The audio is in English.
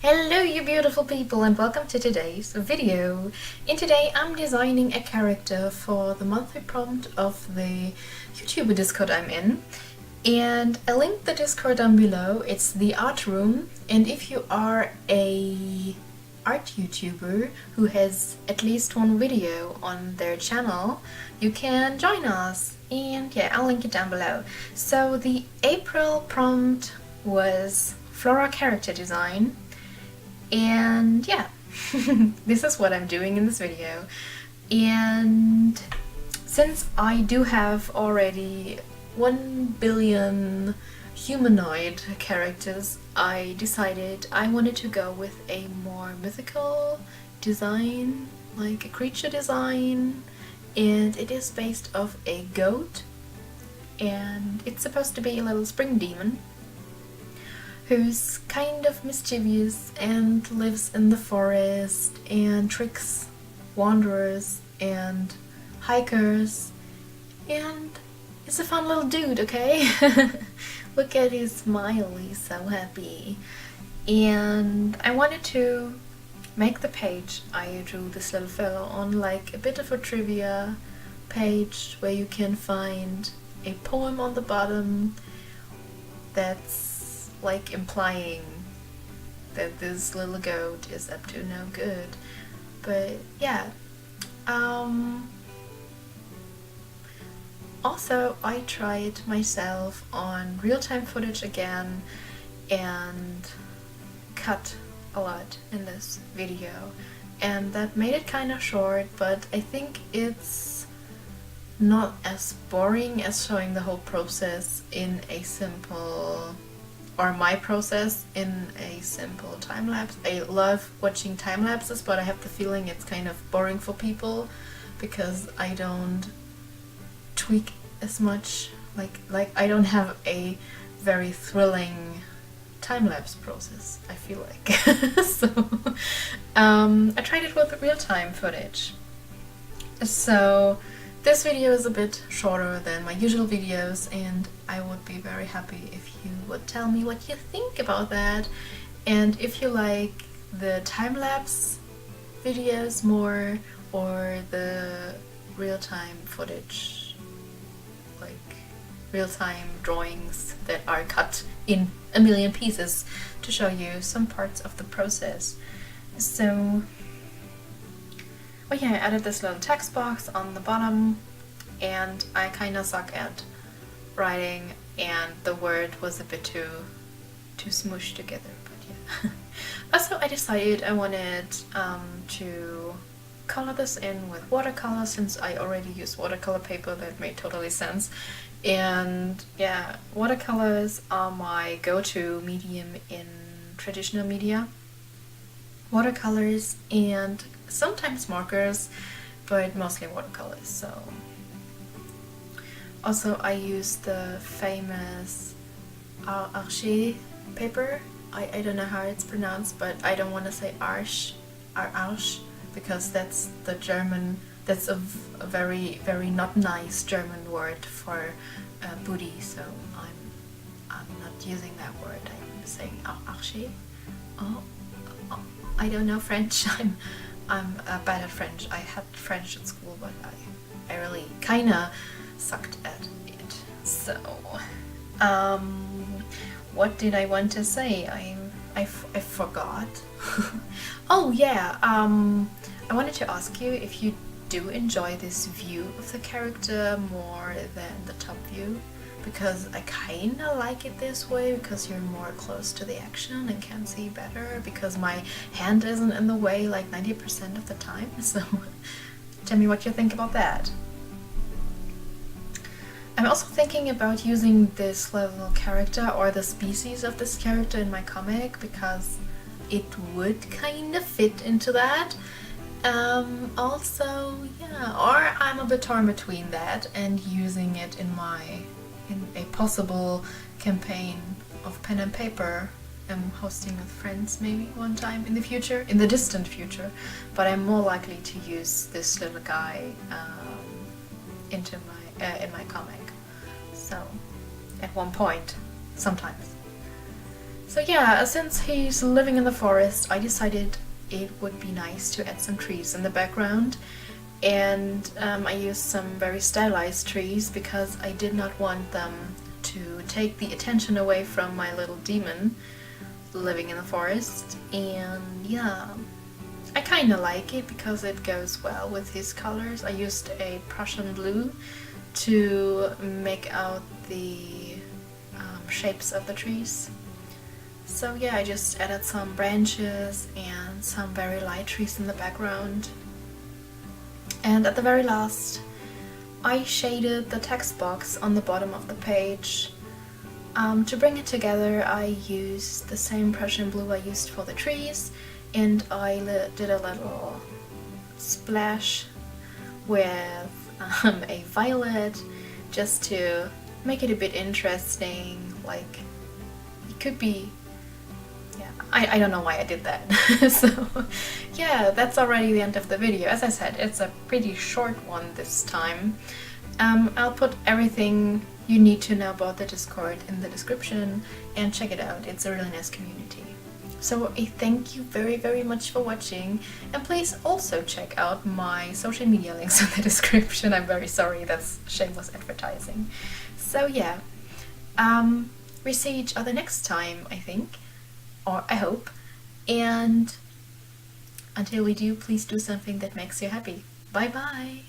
Hello you beautiful people and welcome to today's video. In today I'm designing a character for the monthly prompt of the YouTuber Discord I'm in, and I linked the Discord down below. It's the Theartroom, and if you are a art YouTuber who has at least one video on their channel, you can join us, and yeah, I'll link it down below. So the April prompt was Flora character design. And yeah, this is what I'm doing in this video. And since I do have already 1 billion humanoid characters, I decided I wanted to go with a more mythical design, like a creature design, and it is based off a goat, and it's supposed to be a little spring demon who's kind of mischievous and lives in the forest and tricks wanderers and hikers, and is a fun little dude, okay? Look at his smile, he's so happy. And I wanted to make the page I drew this little fellow on like a bit of a trivia page where you can find a poem on the bottom that's like implying that this little goat is up to no good. But yeah, also I tried myself on real-time footage again and cut a lot in this video, and that made it kind of short, but I think it's not as boring as showing the whole process in a simple, or my process in a simple time-lapse. I love watching time-lapses, but I have the feeling it's kind of boring for people because I don't tweak as much, like I don't have a very thrilling time-lapse process, I feel like. So I tried it with real-time footage. So this video is a bit shorter than my usual videos, and I would be very happy if you would tell me what you think about that, and if you like the time-lapse videos more or the real-time footage, like real-time drawings that are cut in a million pieces to show you some parts of the process. So oh yeah, I added this little text box on the bottom, and I kind of suck at writing, and the word was a bit too smooshed together, but yeah. Also, I decided I wanted to color this in with watercolor, since I already used watercolor paper. That made totally sense. And yeah, watercolors are my go-to medium in traditional media. Watercolors and sometimes markers, but mostly watercolors. So also I use the famous Arche paper. I don't know how it's pronounced, but I don't want to say Arsch because that's the German, that's a very not nice German word for booty, so I'm not using that word. I'm saying Arche. I don't know French. I'm bad at French. I had French at school, but I really kinda sucked at it. So, what did I want to say? I forgot. Oh yeah, I wanted to ask you if you do enjoy this view of the character more than the top view, because I kinda like it this way because you're more close to the action and can see better, because my hand isn't in the way like 90% of the time. So tell me what you think about that. I'm also thinking about using this little character or the species of this character in my comic, because it would kind of fit into that. Also, yeah, or I'm a bit torn between that and using it in a possible campaign of pen and paper I'm hosting with friends maybe one time in the future, in the distant future, but I'm more likely to use this little guy into in my comic. So at one point, sometimes. So yeah, since he's living in the forest, I decided it would be nice to add some trees in the background. And I used some very stylized trees because I did not want them to take the attention away from my little demon living in the forest. And yeah, I kind of like it because it goes well with his colors. I used a Prussian blue to make out the shapes of the trees. So yeah, I just added some branches and some very light trees in the background. And at the very last, I shaded the text box on the bottom of the page. To bring it together, I used the same Prussian blue I used for the trees, and I did a little splash with a violet just to make it a bit interesting. Like, it could be, yeah, I don't know why I did that. So yeah, that's already the end of the video. As I said, it's a pretty short one this time. I'll put everything you need to know about the Discord in the description and check it out. It's a really nice community. So I thank you very, very much for watching, and please also check out my social media links in the description. I'm very sorry, that's shameless advertising. So yeah, we see each other next time, I think, or I hope, and until we do, please do something that makes you happy. Bye bye!